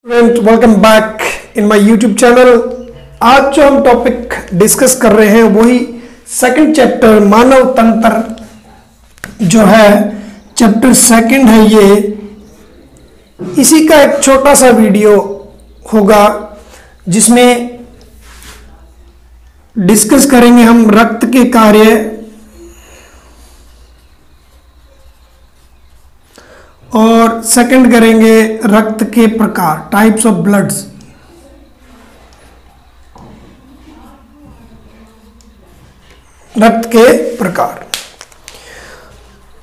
Student welcome back in my YouTube channel. आज जो हम टॉपिक डिस्कस कर रहे हैं वही सेकंड चैप्टर मानव तंत्र जो है, चैप्टर सेकंड है ये। इसी का एक छोटा सा वीडियो होगा जिसमें डिस्कस करेंगे हम रक्त के कार्य और सेकंड करेंगे रक्त के प्रकार, टाइप्स ऑफ ब्लड्स। रक्त के प्रकार।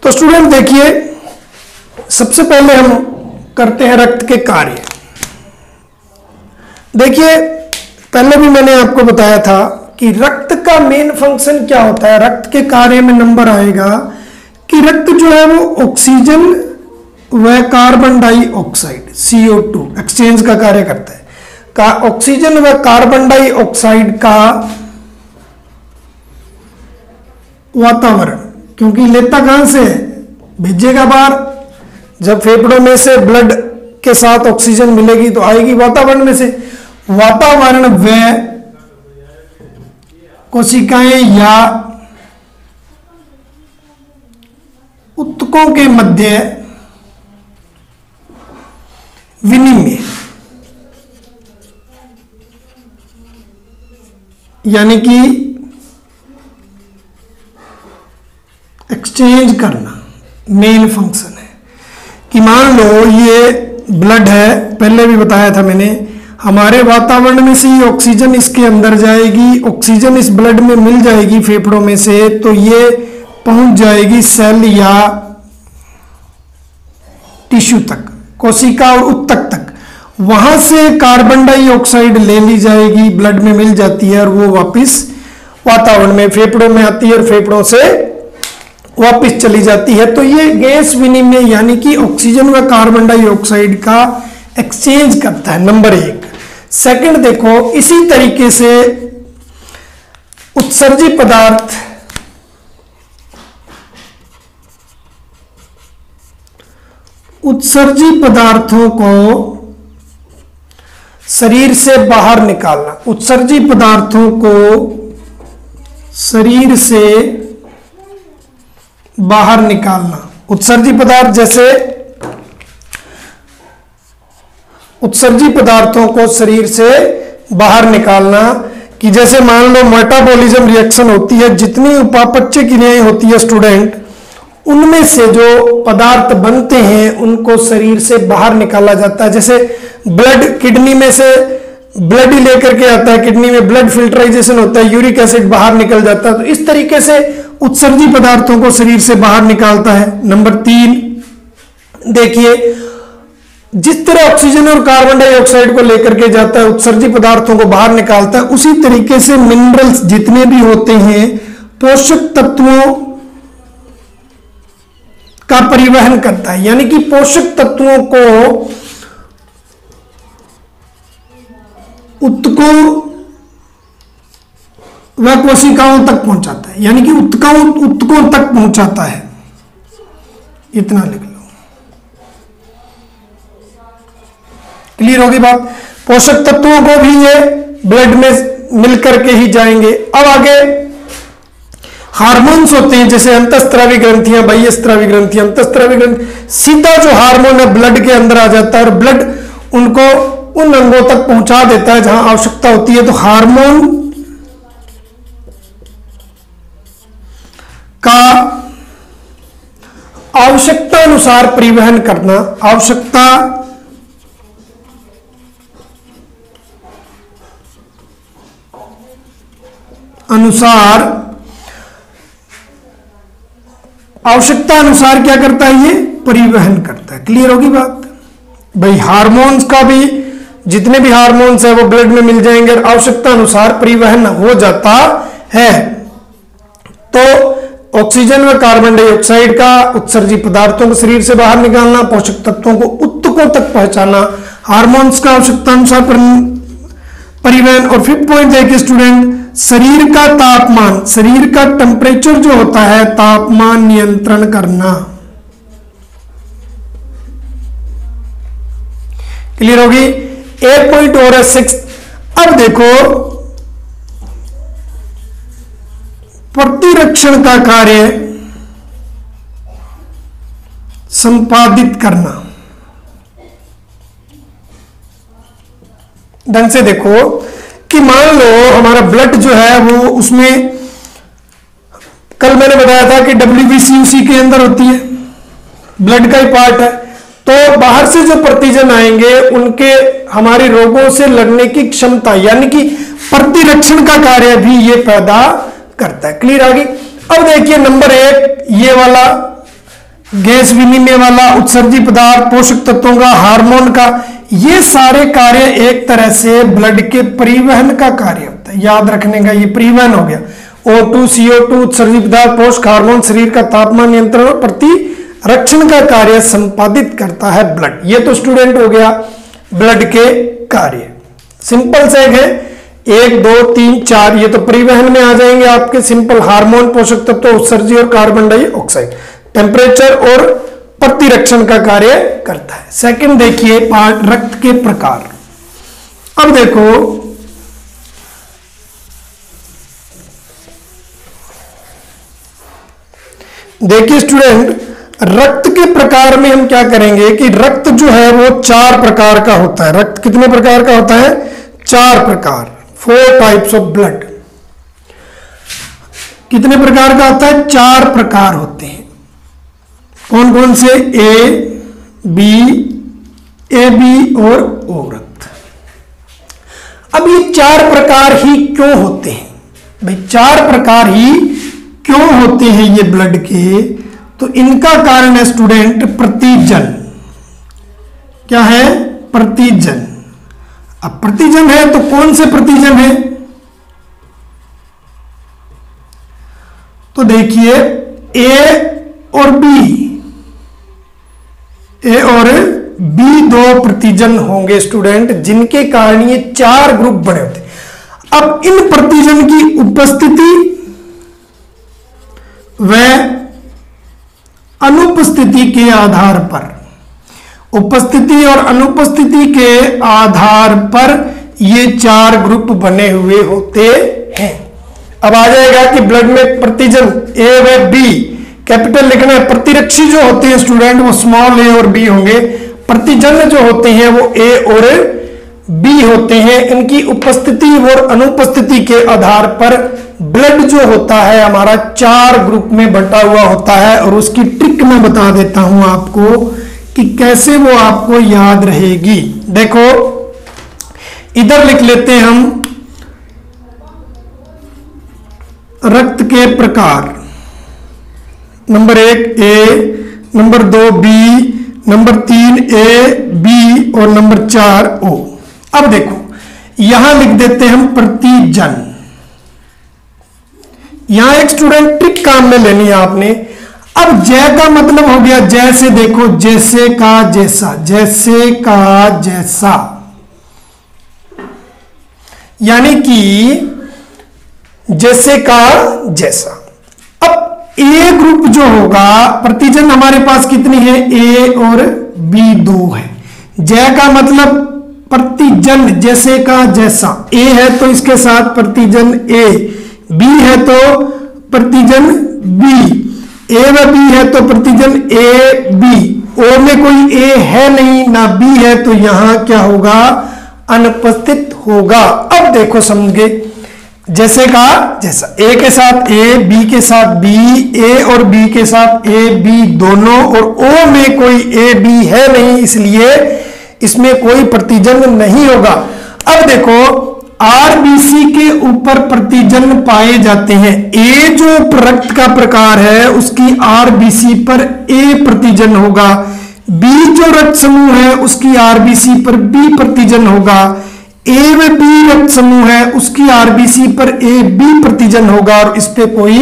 तो स्टूडेंट देखिए, सबसे पहले हम करते हैं रक्त के कार्य। देखिए, पहले भी मैंने आपको बताया था कि रक्त का मेन फंक्शन क्या होता है। रक्त के कार्य में नंबर आएगा कि रक्त जो है वो ऑक्सीजन वह कार्बन डाइऑक्साइड CO2 एक्सचेंज का कार्य करता है। ऑक्सीजन व कार्बन डाइऑक्साइड का वातावरण, क्योंकि लेता कहां से है, भेजेगा बाहर। जब फेफड़ों में से ब्लड के साथ ऑक्सीजन मिलेगी तो आएगी वातावरण में से। वातावरण व कोशिकाएं या ऊतकों के मध्य विनिमय, यानी कि एक्सचेंज करना मेन फंक्शन है। कि मान लो ये ब्लड है, पहले भी बताया था मैंने, हमारे वातावरण में से ही ऑक्सीजन इसके अंदर जाएगी, ऑक्सीजन इस ब्लड में मिल जाएगी फेफड़ों में से, तो ये पहुंच जाएगी सेल या टिश्यू तक, कोशिका और ऊतक तक। वहां से कार्बन डाइऑक्साइड ले ली जाएगी, ब्लड में मिल जाती है और वो वापस वातावरण में फेफड़ों में आती है और फेफड़ों से वापस चली जाती है। तो ये गैस विनिमय यानी कि ऑक्सीजन व कार्बन डाइऑक्साइड का एक्सचेंज करता है, नंबर एक। सेकंड देखो, इसी तरीके से उत्सर्जी पदार्थ उत्सर्जी पदार्थों को शरीर से बाहर निकालना। उत्सर्जी पदार्थों को शरीर से बाहर निकालना। उत्सर्जी पदार्थ जैसे उत्सर्जी पदार्थों को शरीर से बाहर निकालना, कि जैसे मान लो मेटाबॉलिज्म रिएक्शन होती है, जितनी उपापचय क्रियाएं होती है स्टूडेंट, उनमें से जो पदार्थ बनते हैं उनको शरीर से बाहर निकाला जाता है। जैसे ब्लड, किडनी में से ब्लड ही लेकर के आता है, किडनी में ब्लड फिल्टराइजेशन होता है, यूरिक एसिड बाहर निकल जाता है। तो इस तरीके से उत्सर्जी पदार्थों को शरीर से बाहर निकालता है। नंबर तीन देखिए, जिस तरह ऑक्सीजन और कार्बन डाइऑक्साइड को लेकर के जाता है, उत्सर्जी पदार्थों को बाहर निकालता है, उसी तरीके से मिनरल्स जितने भी होते हैं, पोषक तत्वों का परिवहन करता है, यानी कि पोषक तत्वों को ऊतकों व कोशिकाओं तक पहुंचाता है, यानी कि ऊतकों तक पहुंचाता है। इतना लिख लो, क्लियर होगी बात। पोषक तत्वों को भी ये ब्लड में मिलकर के ही जाएंगे। अब आगे हार्मोन्स होते हैं, जैसे अंतःस्रावी ग्रंथियां, बाह्यस्रावी ग्रंथियां। अंतःस्रावी ग्रंथि सीधा जो हार्मोन है ब्लड के अंदर आ जाता है और ब्लड उनको उन अंगों तक पहुंचा देता है जहां आवश्यकता होती है। तो हार्मोन का आवश्यकता अनुसार परिवहन करना, आवश्यकता अनुसार क्या करता है, ये परिवहन करता है। क्लियर होगी बात भाई। हार्मोन्स का भी, जितने भी हार्मोन्स है वो ब्लड में मिल जाएंगे और आवश्यकता अनुसार परिवहन हो जाता है। तो ऑक्सीजन व कार्बन डाइऑक्साइड का उत्सर्जी पदार्थों को शरीर से बाहर निकालना, पोषक तत्वों को ऊतकों तक पहुंचाना, हार्मोन्स का आवश्यकता अनुसार परिवहन। और फिफ्थ पॉइंट देखिए स्टूडेंट, शरीर का तापमान, शरीर का टेम्परेचर जो होता है, तापमान नियंत्रण करना। क्लियर होगी। एक पॉइंट और है 6। अब देखो प्रतिरक्षण का कार्य संपादित करना। ढंग से देखो कि मान लो हमारा ब्लड जो है वो, उसमें कल मैंने बताया था कि WBC उसी के अंदर होती है, ब्लड का ही पार्ट है। तो बाहर से जो प्रतिजन आएंगे उनके हमारे रोगों से लड़ने की क्षमता, यानी कि प्रतिरक्षण का कार्य भी ये पैदा करता है। क्लियर आ गई। अब देखिए नंबर 1, ये वाला गैस विनिमय वाला, उत्सर्जी पदार्थ, पोषक तत्वों का, हार्मोन का, ये सारे कार्य एक तरह से ब्लड के परिवहन का कार्य होता है। याद रखने का, ये परिवहन हो गया। O2, CO2, उत्सर्जी पदार्थ, पोषक, हार्मोन, शरीर का तापमान नियंत्रण और प्रतिरक्षण का कार्य संपादित करता है ब्लड। ये तो स्टूडेंट हो गया ब्लड के कार्य। सिंपल से है 1 2 3 4, ये तो परिवहन में आ जाएंगे आपके सिंपल। हार्मोन, पोषक तत्व, उत्सर्जी और कार्बन डाइऑक्साइड, टेम्परेचर और प्रतिरक्षण का कार्य करता है। सेकंड देखिए पार्ट, रक्त के प्रकार। अब देखो देखिए स्टूडेंट, रक्त के प्रकार में हम क्या करेंगे कि रक्त जो है वो 4 प्रकार का होता है। रक्त कितने प्रकार का होता है? 4 प्रकार, 4 टाइप्स ऑफ ब्लड। कितने प्रकार का होता है? 4 प्रकार होते हैं। कौन कौन से? ए बी और ओ रक्त। अब ये 4 प्रकार ही क्यों होते हैं भाई? 4 प्रकार ही क्यों होते हैं ये ब्लड के? तो इनका कारण है स्टूडेंट प्रतिजन। क्या है? प्रतिजन। अब प्रतिजन है तो कौन से प्रतिजन है? तो देखिए ए और बी 2 प्रतिजन होंगे स्टूडेंट, जिनके कारण ये 4 ग्रुप बने होते हैं। अब इन प्रतिजन की उपस्थिति व अनुपस्थिति के आधार पर, उपस्थिति और अनुपस्थिति के आधार पर ये 4 ग्रुप बने हुए होते हैं। अब आ जाएगा कि ब्लड में प्रतिजन ए व बी, कैपिटल लिखना है। प्रतिरक्षी जो होते हैं स्टूडेंट वो स्मॉल ए और बी होंगे। प्रतिजन जो होते हैं वो ए और बी होते हैं। इनकी उपस्थिति और अनुपस्थिति के आधार पर ब्लड जो होता है हमारा 4 ग्रुप में बटा हुआ होता है। और उसकी ट्रिक मैं बता देता हूं आपको कि कैसे वो आपको याद रहेगी। देखो इधर लिख लेते हैं हम रक्त के प्रकार। Number 1 A, number 2 B, number 3 A B और नंबर 4 ओ। अब देखो यहां लिख देते हैं हम प्रतिजन। यहां एक स्टूडेंट ट्रिक काम में लेनी है आपने। अब जय का मतलब हो गया जैसे, देखो जैसे का जैसा, जैसे का जैसा, यानी कि जैसे का जैसा। अब ए ग्रुप जो होगा, प्रतिजन हमारे पास कितनी है? ए और बी 2 है। जय का मतलब प्रतिजन जैसे का जैसा। ए है तो इसके साथ प्रतिजन ए, बी है तो प्रतिजन बी, ए व बी है तो प्रतिजन ए बी। ओ में कोई ए है नहीं ना बी है, तो यहां क्या होगा? अनुपस्थित होगा। अब देखो समझे, जैसे का जैसा, ए के साथ ए, बी के साथ बी, ए और बी के साथ ए बी दोनों, और ओ में कोई ए बी है नहीं, इसलिए इसमें कोई प्रतिजन नहीं होगा। अब देखो आरबीसी के ऊपर प्रतिजन पाए जाते हैं। ए जो रक्त का प्रकार है उसकी आरबीसी पर ए प्रतिजन होगा। बी जो रक्त समूह है उसकी आरबीसी पर बी प्रतिजन होगा। ए व बी रक्त समूह है उसकी आरबीसी पर ए बी प्रतिजन होगा, और इस पे कोई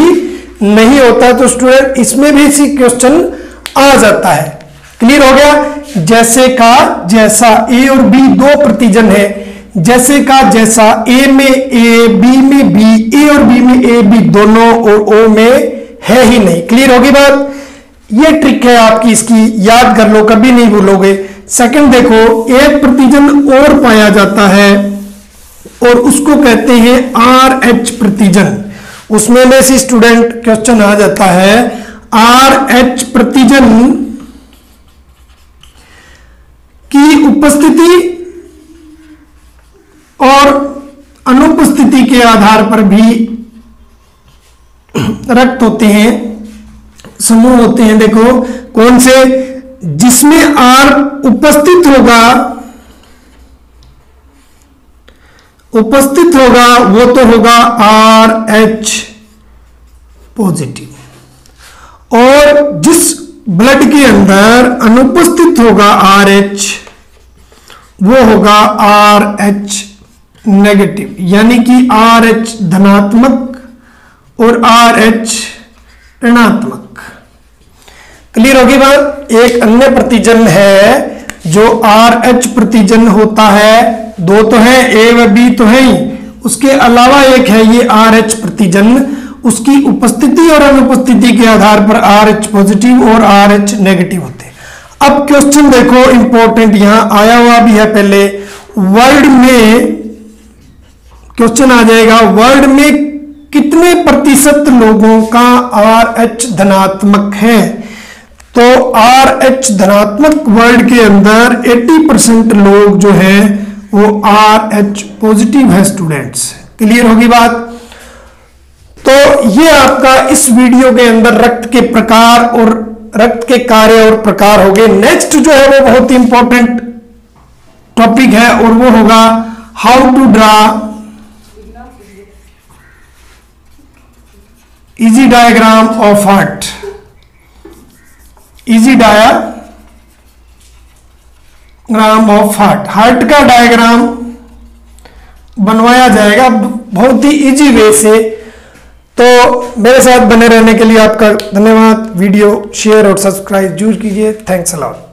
नहीं होता। तो स्टूडेंट इसमें भी इसी क्वेश्चन आ जाता है। क्लियर हो गया? जैसे का जैसा, ए और बी 2 प्रतिजन है। जैसे का जैसा, ए में ए, बी में बी, ए और बी में ए बी दोनों, और ओ में है ही नहीं। क्लियर होगी बात? ये ट्रिक है आपकी, इसकी याद कर लो, कभी नहीं भूलोगे। सेकंड देखो, एक प्रतिजन और पाया जाता है और उसको कहते हैं RH प्रतिजन। उसमें में से स्टूडेंट क्वेश्चन आ जाता है RH प्रतिजन की उपस्थिति और अनुपस्थिति के आधार पर भी रक्त होते हैं, समूह होते हैं। देखो कौन से, जिसमें R उपस्थित होगा वो तो होगा RH पॉजिटिव, और जिस ब्लड के अंदर अनुपस्थित होगा RH वो होगा RH नेगेटिव, यानी कि RH धनात्मक और RH ऋणात्मक। क्लियर होगी बात। एक अन्य प्रतिजन है जो RH प्रतिजन होता है, दो तो है, A व B तो है ही, उसके अलावा एक है ये RH प्रतिजन, उसकी उपस्थिति और अनुपस्थिति के आधार पर RH पॉजिटिव और RH नेगेटिव होते हैं। अब क्वेश्चन देखो इंपॉर्टेंट, यहां आया हुआ भी है पहले, वर्ल्ड में क्वेश्चन आ जाएगा, वर्ल्ड में कितने प्रतिशत लोगों का RH धनात्मक है? तो RH धनात्मक वर्ल्ड के अंदर 80% लोग जो हैं वो RH पॉजिटिव है स्टूडेंट्स। क्लियर होगी बात। तो ये आपका इस वीडियो के अंदर रक्त के प्रकार और रक्त के कार्य और प्रकार हो गए। नेक्स्ट जो है वो बहुत ही इंपॉर्टेंट टॉपिक है और वो होगा how to draw easy diagram of heart. Easy diagram of heart, heart का डायग्राम बनवाया जाएगा बहुत ही इजी वे से। तो मेरे साथ बने रहने के लिए आपका धन्यवाद। वीडियो शेयर और सब्सक्राइब जरूर कीजिए। Thanks a lot.